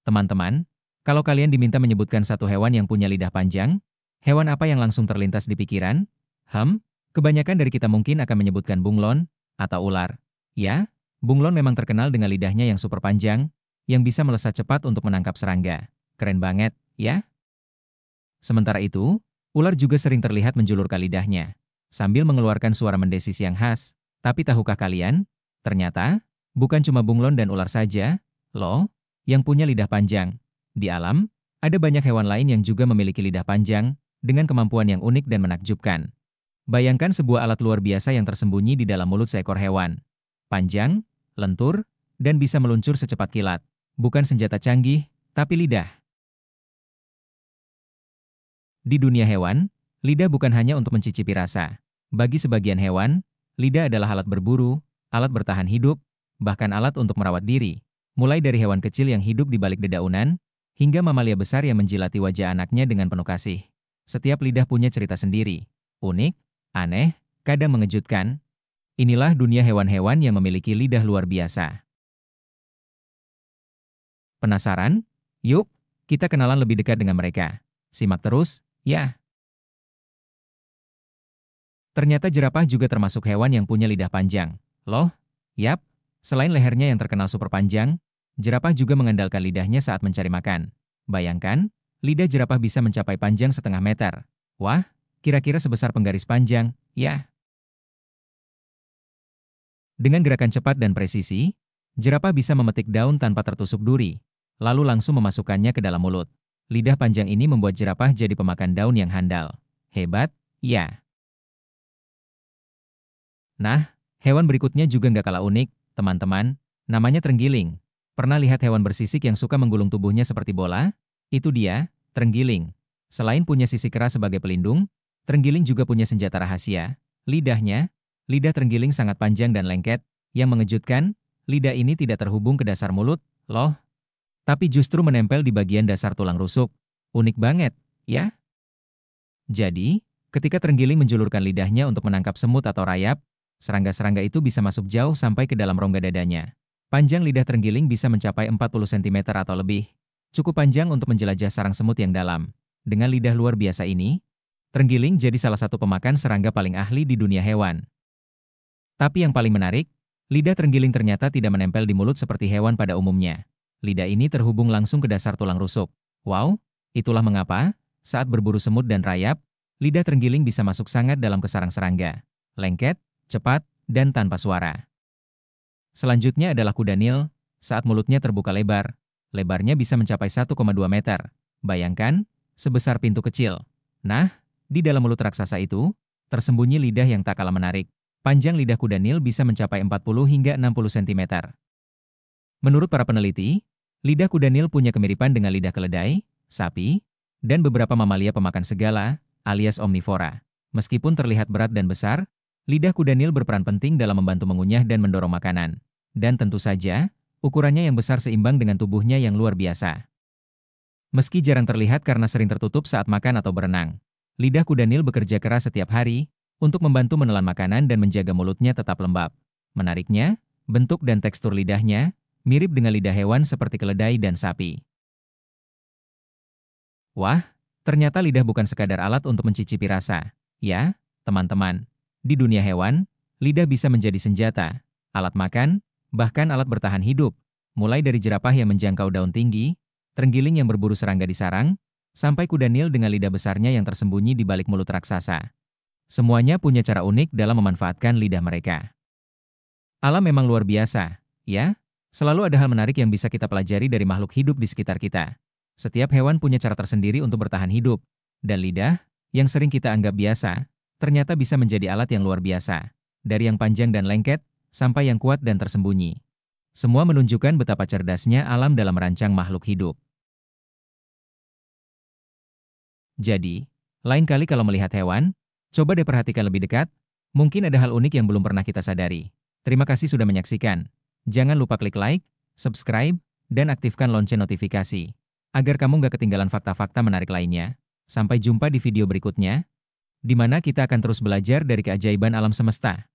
Teman-teman, kalau kalian diminta menyebutkan satu hewan yang punya lidah panjang, hewan apa yang langsung terlintas di pikiran? Kebanyakan dari kita mungkin akan menyebutkan bunglon atau ular. Ya, bunglon memang terkenal dengan lidahnya yang super panjang, yang bisa melesat cepat untuk menangkap serangga. Keren banget, ya? Sementara itu, ular juga sering terlihat menjulurkan lidahnya, sambil mengeluarkan suara mendesis yang khas. Tapi tahukah kalian? Ternyata, bukan cuma bunglon dan ular saja, loh, yang punya lidah panjang. Di alam, ada banyak hewan lain yang juga memiliki lidah panjang, dengan kemampuan yang unik dan menakjubkan. Bayangkan sebuah alat luar biasa yang tersembunyi di dalam mulut seekor hewan. Panjang, lentur, dan bisa meluncur secepat kilat. Bukan senjata canggih, tapi lidah. Di dunia hewan, lidah bukan hanya untuk mencicipi rasa. Bagi sebagian hewan, lidah adalah alat berburu, alat bertahan hidup, bahkan alat untuk merawat diri. Mulai dari hewan kecil yang hidup di balik dedaunan, hingga mamalia besar yang menjilati wajah anaknya dengan penuh kasih. Setiap lidah punya cerita sendiri. Unik, aneh, kadang mengejutkan. Inilah dunia hewan-hewan yang memiliki lidah luar biasa. Penasaran? Yuk, kita kenalan lebih dekat dengan mereka. Simak terus, ya. Ternyata jerapah juga termasuk hewan yang punya lidah panjang. Loh? Yap, selain lehernya yang terkenal super panjang, jerapah juga mengandalkan lidahnya saat mencari makan. Bayangkan, lidah jerapah bisa mencapai panjang 0,5 meter. Wah, kira-kira sebesar penggaris panjang, ya. Dengan gerakan cepat dan presisi, jerapah bisa memetik daun tanpa tertusuk duri, lalu langsung memasukkannya ke dalam mulut. Lidah panjang ini membuat jerapah jadi pemakan daun yang handal. Hebat, ya. Nah, hewan berikutnya juga nggak kalah unik, teman-teman. Namanya terenggiling. Pernah lihat hewan bersisik yang suka menggulung tubuhnya seperti bola? Itu dia, terenggiling. Selain punya sisi keras sebagai pelindung, terenggiling juga punya senjata rahasia. Lidahnya, lidah terenggiling sangat panjang dan lengket. Yang mengejutkan, lidah ini tidak terhubung ke dasar mulut, loh. Tapi justru menempel di bagian dasar tulang rusuk. Unik banget, ya? Jadi, ketika terenggiling menjulurkan lidahnya untuk menangkap semut atau rayap, serangga-serangga itu bisa masuk jauh sampai ke dalam rongga dadanya. Panjang lidah terenggiling bisa mencapai 40 cm atau lebih. Cukup panjang untuk menjelajah sarang semut yang dalam. Dengan lidah luar biasa ini, terenggiling jadi salah satu pemakan serangga paling ahli di dunia hewan. Tapi yang paling menarik, lidah terenggiling ternyata tidak menempel di mulut seperti hewan pada umumnya. Lidah ini terhubung langsung ke dasar tulang rusuk. Wow, itulah mengapa, saat berburu semut dan rayap, lidah terenggiling bisa masuk sangat dalam ke sarang serangga. Lengket, cepat, dan tanpa suara. Selanjutnya adalah kuda Nil. Saat mulutnya terbuka lebar, lebarnya bisa mencapai 1,2 meter. Bayangkan, sebesar pintu kecil. Nah, di dalam mulut raksasa itu, tersembunyi lidah yang tak kalah menarik. Panjang lidah kuda Nil bisa mencapai 40 hingga 60 cm. Menurut para peneliti, lidah kuda Nil punya kemiripan dengan lidah keledai, sapi, dan beberapa mamalia pemakan segala, alias omnivora. Meskipun terlihat berat dan besar, lidah kuda Nil berperan penting dalam membantu mengunyah dan mendorong makanan. Dan tentu saja, ukurannya yang besar seimbang dengan tubuhnya yang luar biasa. Meski jarang terlihat karena sering tertutup saat makan atau berenang, lidah kuda Nil bekerja keras setiap hari untuk membantu menelan makanan dan menjaga mulutnya tetap lembab. Menariknya, bentuk dan tekstur lidahnya mirip dengan lidah hewan seperti keledai dan sapi. Wah, ternyata lidah bukan sekadar alat untuk mencicipi rasa. Ya, teman-teman, di dunia hewan, lidah bisa menjadi senjata, alat makan, bahkan alat bertahan hidup. Mulai dari jerapah yang menjangkau daun tinggi, terenggiling yang berburu serangga di sarang, sampai kuda Nil dengan lidah besarnya yang tersembunyi di balik mulut raksasa. Semuanya punya cara unik dalam memanfaatkan lidah mereka. Alam memang luar biasa, ya? Selalu ada hal menarik yang bisa kita pelajari dari makhluk hidup di sekitar kita. Setiap hewan punya cara tersendiri untuk bertahan hidup, dan lidah, yang sering kita anggap biasa, ternyata bisa menjadi alat yang luar biasa. Dari yang panjang dan lengket, sampai yang kuat dan tersembunyi. Semua menunjukkan betapa cerdasnya alam dalam merancang makhluk hidup. Jadi, lain kali kalau melihat hewan, coba deh perhatikan lebih dekat, mungkin ada hal unik yang belum pernah kita sadari. Terima kasih sudah menyaksikan. Jangan lupa klik like, subscribe, dan aktifkan lonceng notifikasi, agar kamu nggak ketinggalan fakta-fakta menarik lainnya. Sampai jumpa di video berikutnya, di mana kita akan terus belajar dari keajaiban alam semesta.